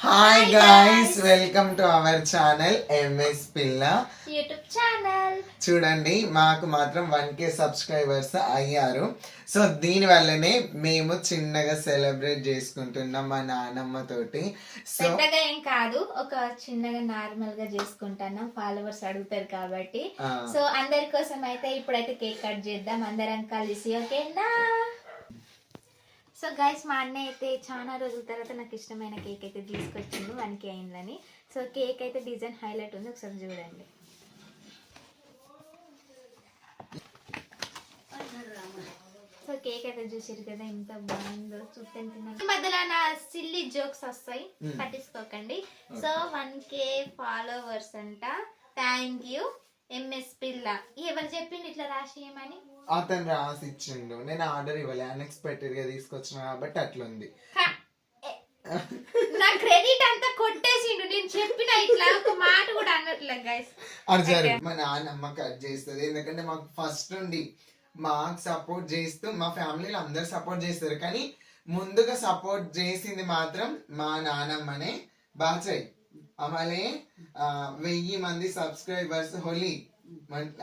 Hi guys, welcome to our channel MS పిల్ల YouTube channel. చూడండి, మాకు మాత్రం 1K సబ్స్క్రైబర్స్ అయ్యారు. సో దీని వల్లనే మేము చిన్నగా సెలబ్రేట్ చేసుకుంటున్నాం మా నాన్నమ్మ తోటి. సో పెద్దగా ఏం కాదు, ఒక చిన్నగా నార్మల్ గా చేసుకుంటున్నాం, ఫాలోవర్స్ అడుగుతారు కాబట్టి. సో అందరి కోసం అయితే ఇప్పుడైతే కేక్ కట్ చేద్దాం అందరం కలిసి, ఓకేనా? సో గైస్, మా అన్నయ్య అయితే చాలా రోజుల తర్వాత నాకు ఇష్టమైన కేక్ అయితే తీసుకొచ్చిండు 1K అయిందని. సో కేక్ అయితే డిజైన్ హైలైట్ ఉంది, ఒకసారి చూడండి. సో కేక్ అయితే చూసారు కదా ఎంత బాగుందో, చూస్తుంటున్నాను. ఈ మధ్యలో నా సిల్లీ జోక్స్ వస్తాయి, పట్టించుకోకండి. సో 1K ఫాలోవర్స్ అంట. థ్యాంక్ యూ ఎంఎస్ పిల్ల. ఎవరు చెప్పిండు ఇట్లా రాసేయమని? అతను రాసి ఇచ్చిండు, నేను ఆర్డర్ ఇవ్వలే, అన్ఎక్స్పెక్టెడ్ గా తీసుకొచ్చిన కాబట్టి అట్లుంది. నా క్రెడిట్ అంతా కొట్టేసిండు, నేను చెప్పిన ఇట్లా ఒక మాట కూడా అన్నట్లేదు గైస్. అర్జర్ మా నాన్నమ్మ కట్ చేస్తుంది, ఎందుకంటే మాకు ఫస్ట్ నుండి మాకు సపోర్ట్ చేస్తూ మా ఫ్యామిలీలో అందరు సపోర్ట్ చేస్తారు, కానీ ముందుగా సపోర్ట్ చేసింది మాత్రం మా నానమ్మనే. బాచాయి అమలే 1000 మంది సబ్స్క్రైబర్స్ होली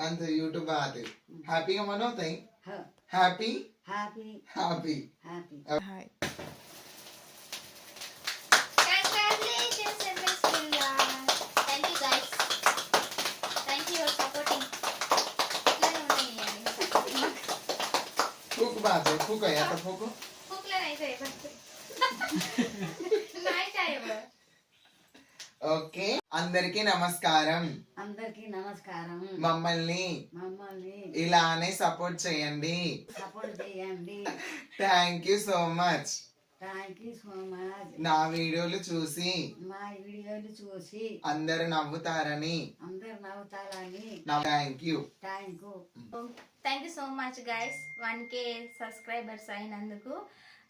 अंत यूट्यूब आते हैप्पी का मन होता है happy happy happy happy hi Congratulations MS Pilla. Thank you guys. Thank you for supporting. इतना नहीं है फूक बात है फूक है यार फूक फूकला नहीं चाहिए बस नहीं चाहिए वो. ఓకే, అందరికీ నమస్కారం. అందరికి నమస్కారం. మమ్మల్ని ఇలానే సపోర్ట్ చేయండి. Thank you so much. నా వీడియోలు చూసి అందరు నవ్వుతారని thank you so much guys, 1K subscribers అయినందుకు.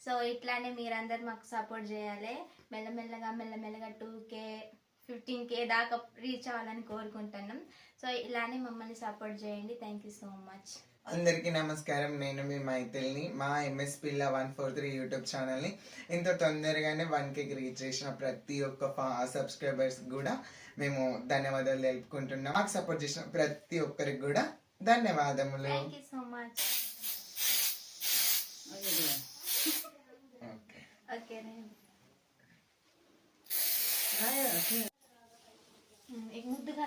సో ఇట్లానే మీరందరు మాకు సపోర్ట్ చేయాలి. మెల్లమెల్లగా 2K 15K దాకా రీచ్ అవ్వాలని కోరుకుంటున్నాం. సో ఇలానే మమ్మల్ని సపోర్ట్ చేయండి. Thank you so much. అందరికీ నమస్కారం. నేను మీ మైథిల్ని. మా ఎంఎస్ పిల్ల 143 యూట్యూబ్ ఛానల్ని ఇంత తొందరగానే 1Kకి రీచ్ చేసిన ప్రతి ఒక్క సబ్స్క్రైబర్స్ కూడా మేము ధన్యవాదాలు తెలుపుకుంటున్నాం. మాకు సపోర్ట్ చేసిన ప్రతి ఒక్కరికి కూడా ధన్యవాదములు. Thank you so much. Okay ముద్దుగా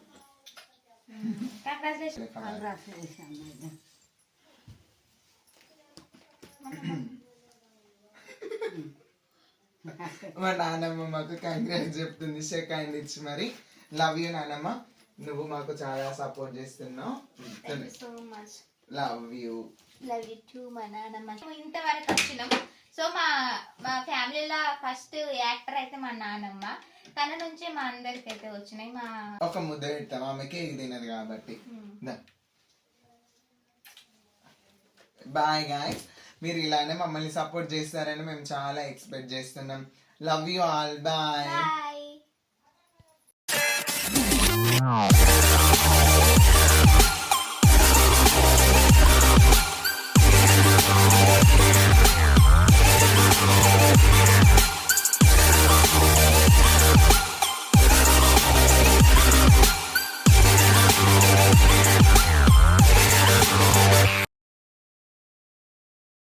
మా నాన్నమ్మ మాకు కంగ్రాట్స్ చెప్తుంది, షేక్ హ్యాండ్ ఇచ్చి మరి. లవ్ యూ నాన్నమ్మ, నువ్వు మాకు చాలా సపోర్ట్ చేస్తున్నావు. So much. Love you two మా నాన్నమ్మ. ఇంతవరకు వచ్చినాం. సో మా ఫ్యామిలీలో ఫస్ట్ యాక్టర్ అయితే మా నాన్నమ్మ, తన నుంచే మా అందరికి అయితే వచ్చినాయి. మా ఒక ముద్ద పెడతాం ఆమెకి, ఇది తినదు కాబట్టి. బాయ్ గాయ్స్, మీరు ఇలానే మమ్మల్ని సపోర్ట్ చేస్తారని మేము చాలా ఎక్స్పెక్ట్ చేస్తున్నాం. Love you all, bye.